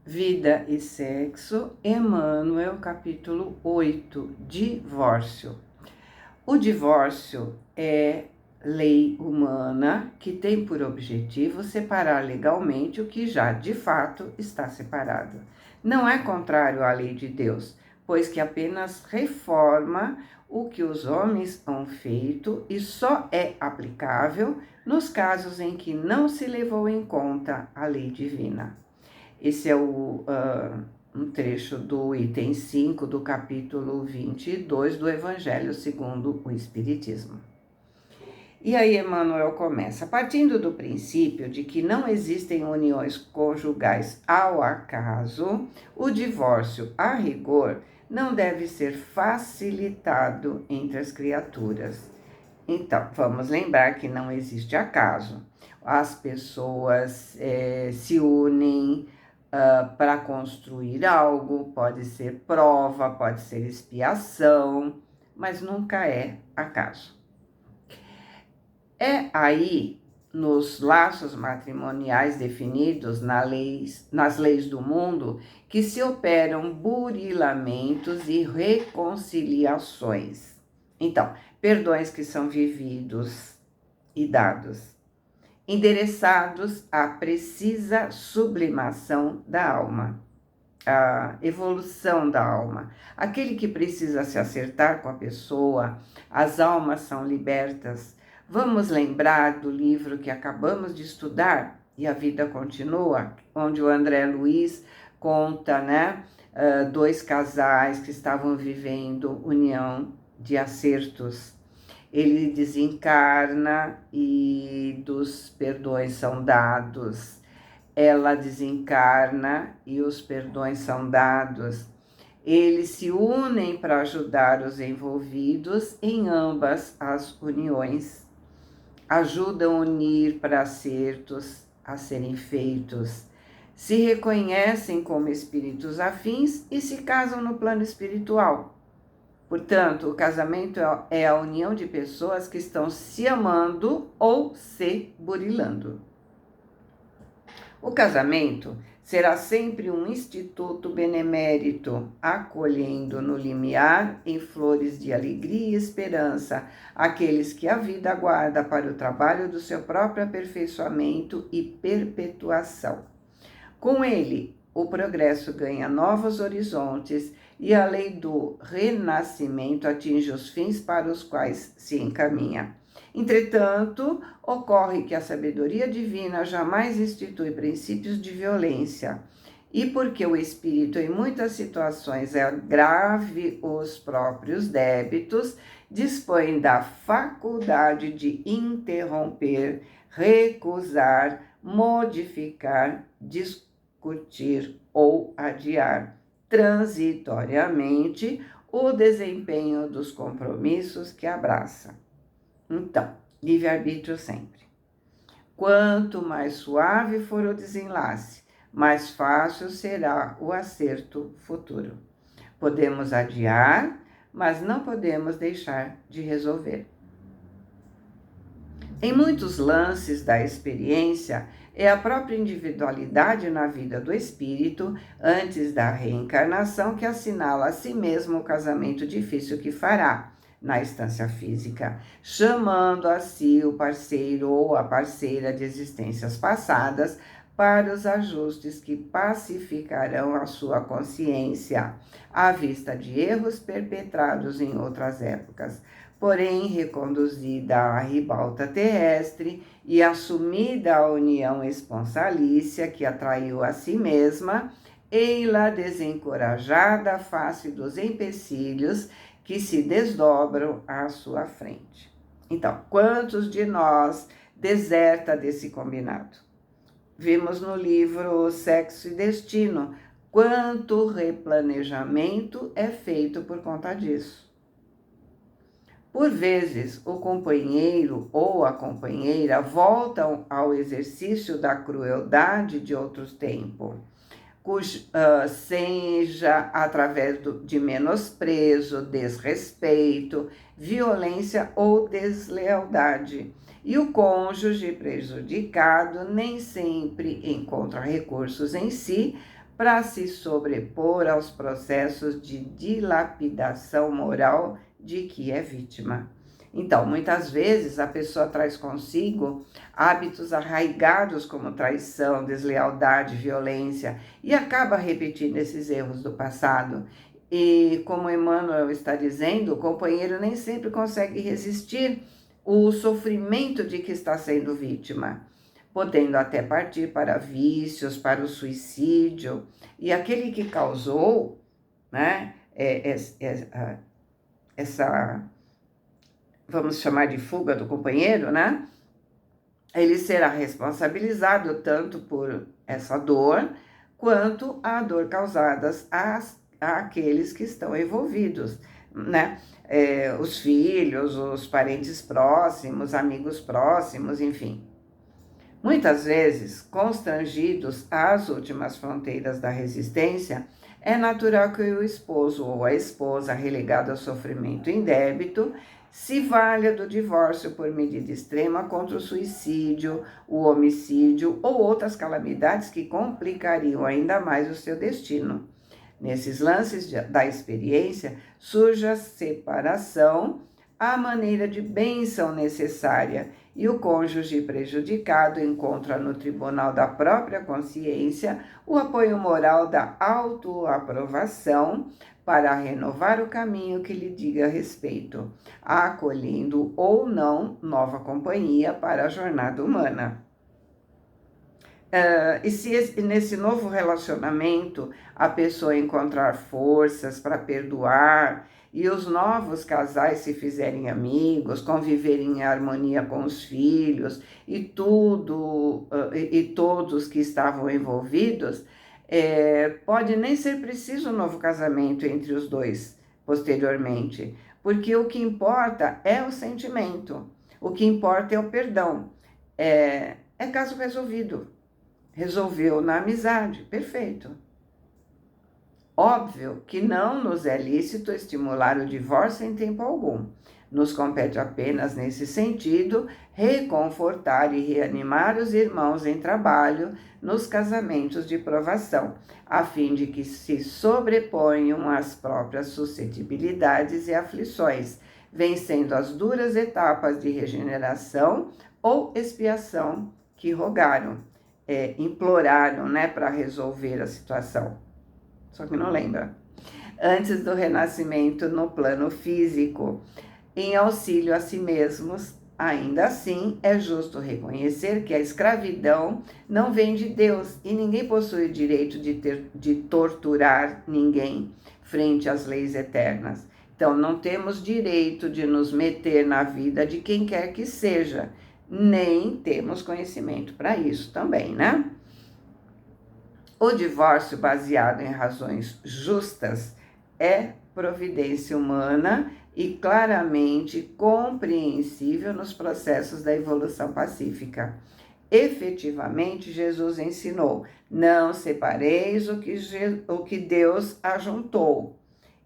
Vida e Sexo, Emmanuel, capítulo 8, Divórcio. O divórcio é lei humana que tem por objetivo separar legalmente o que já de fato está separado. Não é contrário à lei de Deus, pois que apenas reforma o que os homens han feito e só é aplicável nos casos em que não se levou em conta a lei divina. Esse é um trecho do item 5 do capítulo 22 do Evangelho segundo o Espiritismo. E aí Emmanuel começa, partindo do princípio de que não existem uniões conjugais ao acaso, o divórcio, a rigor, não deve ser facilitado entre as criaturas. Então, vamos lembrar que não existe acaso. As pessoas se unem para construir algo, pode ser prova, pode ser expiação, mas nunca é acaso. É aí, nos laços matrimoniais definidos nas leis do mundo, que se operam burilamentos e reconciliações. Então, perdões que são vividos e dados, endereçados à precisa sublimação da alma, a evolução da alma. Aquele que precisa se acertar com a pessoa, as almas são libertas. Vamos lembrar do livro que acabamos de estudar, E a Vida Continua, onde o André Luiz conta, dois casais que estavam vivendo união de acertos. Ele desencarna e dos perdões são dados. Ela desencarna e os perdões são dados. Eles se unem para ajudar os envolvidos em ambas as uniões. Ajudam a unir para acertos a serem feitos. Se reconhecem como espíritos afins e se casam no plano espiritual. Portanto, o casamento é a união de pessoas que estão se amando ou se burilando. O casamento será sempre um instituto benemérito, acolhendo no limiar, em flores de alegria e esperança, aqueles que a vida aguarda para o trabalho do seu próprio aperfeiçoamento e perpetuação. Com ele, o progresso ganha novos horizontes e a lei do renascimento atinge os fins para os quais se encaminha. Entretanto, ocorre que a sabedoria divina jamais institui princípios de violência, e porque o espírito em muitas situações agrave os próprios débitos, dispõe da faculdade de interromper, recusar, modificar, discutir ou adiar transitoriamente o desempenho dos compromissos que abraça. Então, livre-arbítrio sempre. Quanto mais suave for o desenlace, mais fácil será o acerto futuro. Podemos adiar, mas não podemos deixar de resolver. Em muitos lances da experiência, é a própria individualidade na vida do espírito, antes da reencarnação, que assinala a si mesmo o casamento difícil que fará na instância física, chamando a si o parceiro ou a parceira de existências passadas para os ajustes que pacificarão a sua consciência, à vista de erros perpetrados em outras épocas. Porém, reconduzida à ribalta terrestre e assumida a união esponsalícia que atraiu a si mesma, ei-la desencorajada face dos empecilhos que se desdobram à sua frente. Então, quantos de nós deserta desse combinado? Vimos no livro Sexo e Destino quanto replanejamento é feito por conta disso. Por vezes, o companheiro ou a companheira voltam ao exercício da crueldade de outros tempos, seja através de menosprezo, desrespeito, violência ou deslealdade. E o cônjuge prejudicado nem sempre encontra recursos em si para se sobrepor aos processos de dilapidação moral de que é vítima. Então, muitas vezes a pessoa traz consigo hábitos arraigados como traição, deslealdade, violência e acaba repetindo esses erros do passado. E como Emmanuel está dizendo, o companheiro nem sempre consegue resistir o sofrimento de que está sendo vítima, podendo até partir para vícios, para o suicídio. E aquele que causou, né, essa, vamos chamar de fuga do companheiro, né? Ele será responsabilizado tanto por essa dor, quanto a dor causada àqueles que estão envolvidos, né? Os filhos, os parentes próximos, amigos próximos, enfim. Muitas vezes, constrangidos às últimas fronteiras da resistência, é natural que o esposo ou a esposa, relegado ao sofrimento indébito, se valha do divórcio por medida extrema contra o suicídio, o homicídio ou outras calamidades que complicariam ainda mais o seu destino. Nesses lances da experiência, surge a separação, à maneira de bênção necessária, e o cônjuge prejudicado encontra no tribunal da própria consciência o apoio moral da autoaprovação para renovar o caminho que lhe diga respeito, acolhendo ou não nova companhia para a jornada humana. E se nesse novo relacionamento a pessoa encontrar forças para perdoar e os novos casais se fizerem amigos, conviverem em harmonia com os filhos e todos que estavam envolvidos, pode nem ser preciso um novo casamento entre os dois posteriormente, porque o que importa é o sentimento, o que importa é o perdão. É caso resolvido. Resolveu na amizade, perfeito. Óbvio que não nos é lícito estimular o divórcio em tempo algum. Nos compete apenas, nesse sentido, reconfortar e reanimar os irmãos em trabalho nos casamentos de provação, a fim de que se sobreponham às próprias suscetibilidades e aflições, vencendo as duras etapas de regeneração ou expiação que rogaram. Imploraram, né, para resolver a situação. Só que não lembra. Antes do renascimento no plano físico, em auxílio a si mesmos, ainda assim é justo reconhecer que a escravidão não vem de Deus e ninguém possui o direito de torturar ninguém frente às leis eternas. Então, não temos direito de nos meter na vida de quem quer que seja, nem temos conhecimento para isso também, né? O divórcio baseado em razões justas é providência humana e claramente compreensível nos processos da evolução pacífica. Efetivamente, Jesus ensinou: não separeis o que Deus ajuntou,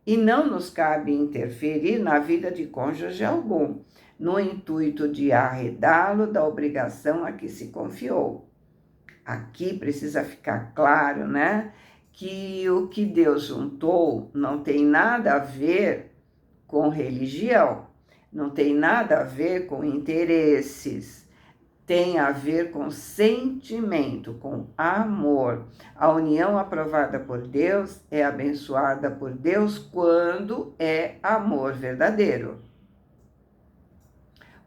e não nos cabe interferir na vida de cônjuge algum, no intuito de arredá-lo da obrigação a que se confiou. Aqui precisa ficar claro, né, que o que Deus juntou não tem nada a ver com religião, não tem nada a ver com interesses, tem a ver com sentimento, com amor. A união aprovada por Deus é abençoada por Deus quando é amor verdadeiro.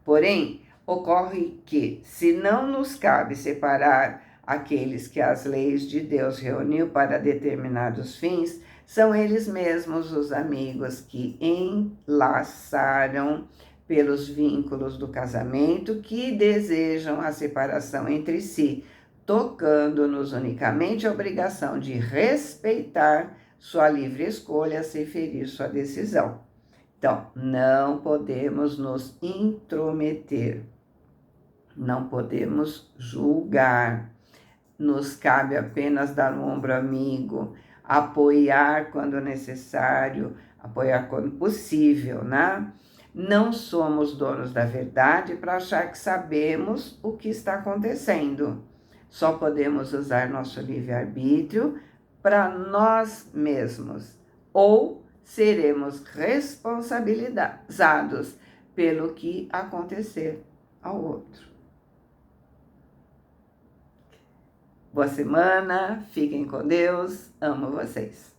Porém, ocorre que, se não nos cabe separar aqueles que as leis de Deus reuniu para determinados fins, são eles mesmos os amigos que enlaçaram pelos vínculos do casamento que desejam a separação entre si, tocando-nos unicamente a obrigação de respeitar sua livre escolha sem ferir sua decisão. Então, não podemos nos intrometer, não podemos julgar, nos cabe apenas dar um ombro amigo, apoiar quando necessário, apoiar quando possível, né? Não somos donos da verdade para achar que sabemos o que está acontecendo. Só podemos usar nosso livre-arbítrio para nós mesmos, ou seremos responsabilizados pelo que acontecer ao outro. Boa semana, fiquem com Deus, amo vocês.